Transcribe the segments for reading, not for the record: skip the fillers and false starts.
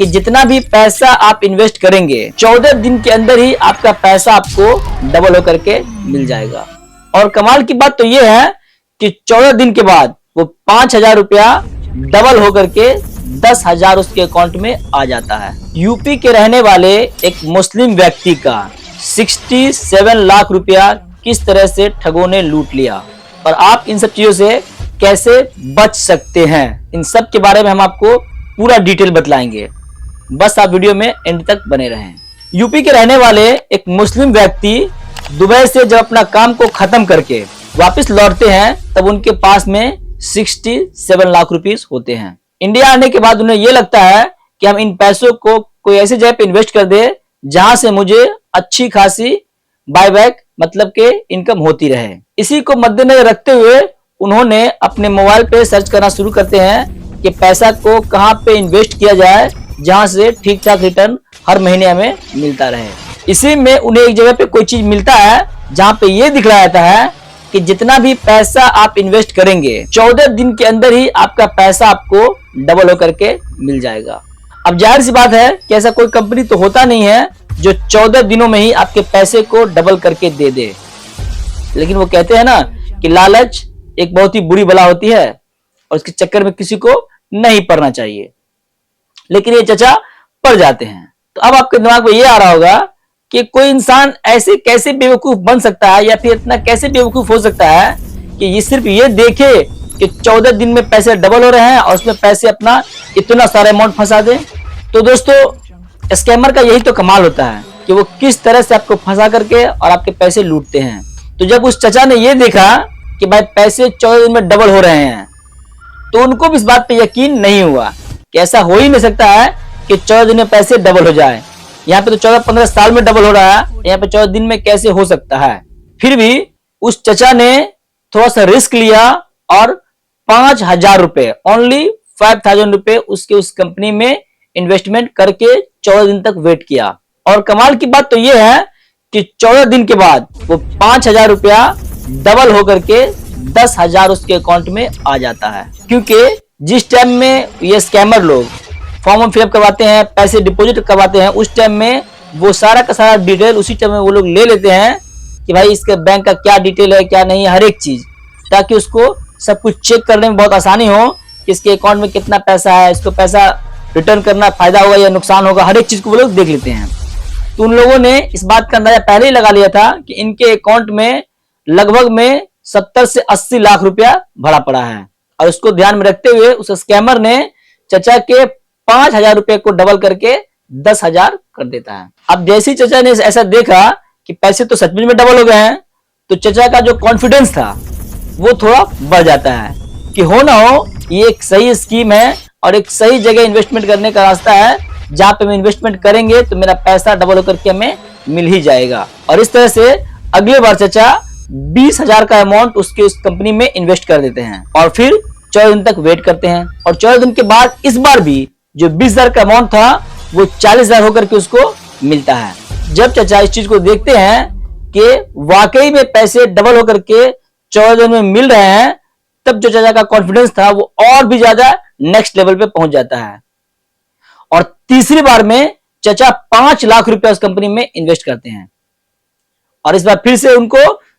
कि जितना भी पैसा आप इन्वेस्ट करेंगे 14 दिन के अंदर ही आपका पैसा आपको डबल होकर के मिल जाएगा। और कमाल की बात तो ये है कि 14 दिन के बाद वो 5,000 रुपया डबल होकर के 10,000 उसके अकाउंट में आ जाता है। यूपी के रहने वाले एक मुस्लिम व्यक्ति का 67 लाख रुपया किस तरह से ठगों ने लूट लिया और आप इन सब चीजों से कैसे बच सकते हैं, इन सब के बारे में हम आपको पूरा डिटेल बतलाएंगे। बस आप वीडियो में एंड तक बने रहें। यूपी के रहने वाले एक मुस्लिम व्यक्ति दुबई से जब अपना काम को खत्म करके वापस लौटते हैं तब उनके पास में 67 लाख रुपीस होते हैं। इंडिया आने के बाद उन्हें यह लगता है कि हम इन पैसों को कोई ऐसी जगह पे इन्वेस्ट कर दे जहां से मुझे अच्छी खासी बायबैक मतलब के इनकम होती रहे। इसी को मद्देनजर रखते हुए उन्होंने अपने मोबाइल पे सर्च करना शुरू करते हैं कि पैसा को कहां पे इन्वेस्ट किया जाए जहां से ठीक ठाक रिटर्न हर महीने हमें मिलता रहे। इसी में उन्हें एक जगह पे कोई चीज मिलता है जहां पे ये दिखलाया जाता है कि जितना भी पैसा आप इन्वेस्ट करेंगे 14 दिन के अंदर ही आपका पैसा आपको डबल होकर के मिल जाएगा। अब जाहिर सी बात है कि ऐसा कोई कंपनी तो होता नहीं है जो 14 दिनों में ही आपके पैसे को डबल करके दे दे, लेकिन वो कहते हैं ना कि लालच एक बहुत ही बुरी बला होती है और इसके चक्कर में किसी को नहीं पड़ना चाहिए, लेकिन ये चचा पड़ जाते हैं। तो अब आपके दिमाग में ये आ रहा होगा कि कोई इंसान ऐसे कैसे बेवकूफ बन सकता है या फिर इतना कैसे बेवकूफ हो सकता है कि ये सिर्फ ये देखे कि 14 दिन में पैसे डबल हो रहे हैं और उसमें पैसे अपना इतना सारा अमाउंट फंसा दे। तो दोस्तों स्कैमर का यही तो कमाल होता है कि वो किस तरह से आपको फंसा करके और आपके पैसे लूटते हैं। तो जब उस चचा ने ये देखा कि भाई पैसे 14 दिन में डबल हो रहे हैं तो उनको भी इस बात पे यकीन नहीं हुआ कि ऐसा हो ही नहीं सकता है कि 14 दिन में पैसे डबल हो जाए। यहाँ पे तो 14-15 साल में डबल हो रहा है, यहाँ पे 14 दिन में कैसे हो सकता है। फिर भी उस चचा ने थोड़ा सा रिस्क लिया और 5,000 रुपए, ओनली 5,000 रुपए उसके उस कंपनी में इन्वेस्टमेंट करके 14 दिन तक वेट किया। और कमाल की बात तो ये है कि 14 दिन के बाद वो 5,000 रुपया डबल होकर के 10,000 उसके अकाउंट में आ जाता है। क्योंकि जिस टाइम में ये स्कैमर लोग फॉर्म फिलअप करवाते हैं, पैसे डिपॉजिट करवाते हैं, उस टाइम में वो सारा का सारा डिटेल उसी टाइम में वो लोग ले लेते हैं कि भाई इसके बैंक का क्या डिटेल है क्या नहीं है, हर एक चीज, ताकि उसको सब कुछ चेक करने में बहुत आसानी हो कि इसके अकाउंट में कितना पैसा है, इसको पैसा रिटर्न करना फायदा होगा या नुकसान होगा, हर एक चीज को वो लोग देख लेते हैं। तो उन लोगों ने इस बात का अंदाजा पहले ही लगा लिया था कि इनके अकाउंट में लगभग में 70 से 80 लाख रुपया भरा पड़ा है। और उसको ध्यान में रखते हुए उस स्कैमर ने चचा के 5,000 रुपए को डबल करके 10,000 कर देता है। अब जैसे ही चचा ने ऐसा देखा कि पैसे तो सचमुच में डबल हो गए हैं तो चचा का जो कॉन्फिडेंस था वो थोड़ा बढ़ जाता है कि हो ना हो ये एक सही स्कीम है और एक सही जगह इन्वेस्टमेंट करने का रास्ता है जहां पे हम इन्वेस्टमेंट करेंगे तो मेरा पैसा डबल होकर के हमें मिल ही जाएगा। और इस तरह से अगले बार चचा 20,000 का अमाउंट उसके उस कंपनी में इन्वेस्ट कर देते हैं और फिर 14 दिन तक वेट करते हैं। और 14 दिन के बाद इस बार भी जो 20,000 का अमाउंट था वो 40,000 होकर के उसको मिलता है। जब चचा इस चीज को देखते हैं कि वाकई में पैसे डबल होकर के 14 दिन में मिल रहे हैं, तब जो चचा का कॉन्फिडेंस था वो और भी ज्यादा नेक्स्ट लेवल पे पहुंच जाता है। और तीसरी बार में चचा 5 लाख रुपया उस कंपनी में इन्वेस्ट करते हैं और इस बार फिर से उनको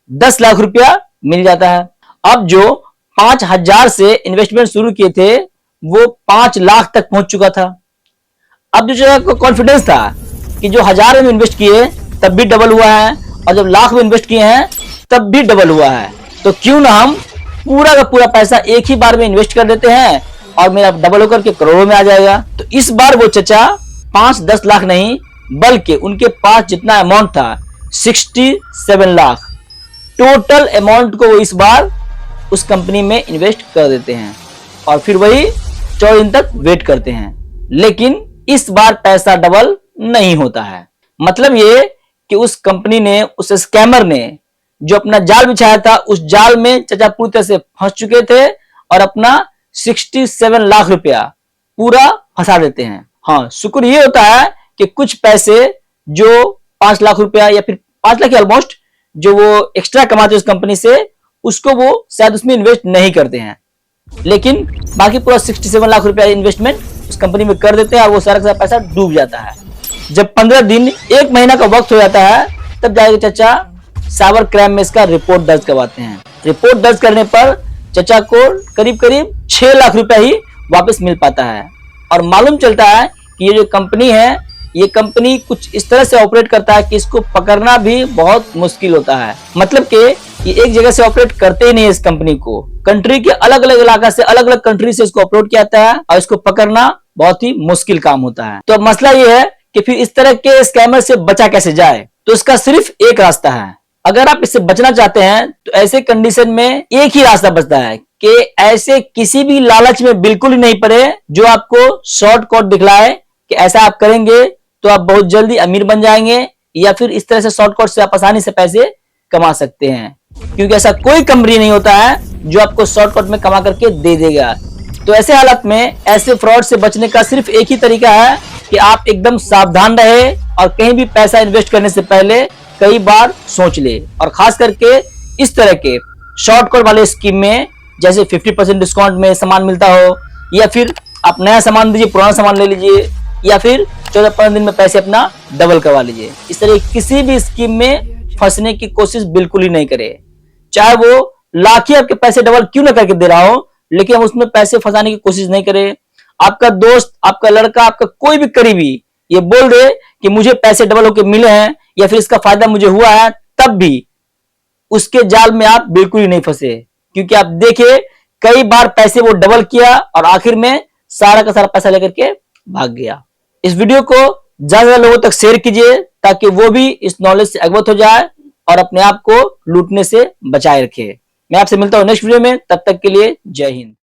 10 लाख रुपया मिल जाता है। अब जो 5,000 से इन्वेस्टमेंट शुरू किए थे वो 5 लाख तक पहुंच चुका था। अब जो चचा को कॉन्फिडेंस था कि जो 1,000 में इन्वेस्ट किए तब भी डबल हुआ है और जब लाख में इन्वेस्ट किए हैं तब भी डबल हुआ है, तो क्यों ना हम पूरा का पूरा पैसा एक ही बार में इन्वेस्ट कर देते हैं और मेरा डबल होकर के करोड़ों में आ जाएगा। तो इस बार वो चचा 5-10 लाख नहीं बल्कि उनके पास जितना अमाउंट था 67 लाख टोटल अमाउंट को वो इस बार उस कंपनी में इन्वेस्ट कर देते हैं और फिर वही 14 दिन तक वेट करते हैं। लेकिन इस बार पैसा डबल नहीं होता है। मतलब ये कि उस कंपनी ने, उस स्कैमर ने जो अपना जाल बिछाया था उस जाल में चचा पूरी तरह से फंस चुके थे और अपना 67 लाख रुपया पूरा फंसा देते हैं। हाँ, शुक्र ये होता है कि कुछ पैसे जो 5 लाख रुपया या फिर 5 लाख ऑलमोस्ट जो वो एक्स्ट्रा कमाते उस कंपनी से, उसको वो शायद उसमें इन्वेस्ट नहीं करते हैं, लेकिन बाकी पूरा 67 लाख रुपया इन्वेस्टमेंट उस कंपनी में कर देते हैं और वो सारा का सारा पैसा डूब जाता है। जब 15 दिन 1 महीना का वक्त हो जाता है तब जाके चाचा साइबर क्राइम में इसका रिपोर्ट दर्ज करवाते हैं। रिपोर्ट दर्ज करने पर चाचा को करीब करीब 6 लाख रुपया ही वापस मिल पाता है। और मालूम चलता है कि ये जो कंपनी है, ये कंपनी कुछ इस तरह से ऑपरेट करता है कि इसको पकड़ना भी बहुत मुश्किल होता है। मतलब कि ये एक जगह से ऑपरेट करते ही नहीं है। इस कंपनी को कंट्री के अलग अलग इलाका से, अलग अलग कंट्री से इसको अपलोड किया जाता है और इसको पकड़ना बहुत ही मुश्किल काम होता है। तो अब मसला ये है कि फिर इस तरह के स्कैमर से बचा कैसे जाए। तो इसका सिर्फ एक रास्ता है। अगर आप इससे बचना चाहते हैं तो ऐसे कंडीशन में एक ही रास्ता बचता है कि ऐसे किसी भी लालच में बिल्कुल ही नहीं पड़े जो आपको शॉर्टकट दिखलाए कि ऐसा आप करेंगे तो आप बहुत जल्दी अमीर बन जाएंगे, या फिर इस तरह से शॉर्टकट से आप आसानी से पैसे कमा सकते हैं। क्योंकि ऐसा कोई कंपनी नहीं होता है जो आपको शॉर्टकट में कमा करके दे देगा। तो ऐसे हालत में ऐसे फ्रॉड से बचने का सिर्फ एक ही तरीका है कि आप एकदम सावधान रहे और कहीं भी पैसा इन्वेस्ट करने से पहले कई बार सोच ले। और खास करके इस तरह के शॉर्टकट वाले स्कीम में, जैसे 50% डिस्काउंट में सामान मिलता हो, या फिर आप नया सामान दीजिए पुराना सामान ले लीजिए, या फिर 14-15 दिन में पैसे अपना डबल करवा लीजिए। इस तरह किसी भी स्कीम में फंसने की कोशिश बिल्कुल ही नहीं करे। चाहे वो लाख ही आपके पैसे डबल क्यों ना करके दे रहा हो, लेकिन उसमें पैसे फंसाने की कोशिश नहीं करे। आपका दोस्त, आपका लड़का, आपका कोई भी करीबी ये बोल दे कि मुझे पैसे डबल होके मिले हैं या फिर इसका फायदा मुझे हुआ है, तब भी उसके जाल में आप बिल्कुल ही नहीं फंसे। क्योंकि आप देखिए कई बार पैसे वो डबल किया और आखिर में सारा का सारा पैसा लेकर के भाग गया। इस वीडियो को ज्यादा लोगों तक शेयर कीजिए ताकि वो भी इस नॉलेज से अवगत हो जाए और अपने आप को लूटने से बचाए रखे। मैं आपसे मिलता हूं नेक्स्ट वीडियो में, तब तक के लिए जय हिंद।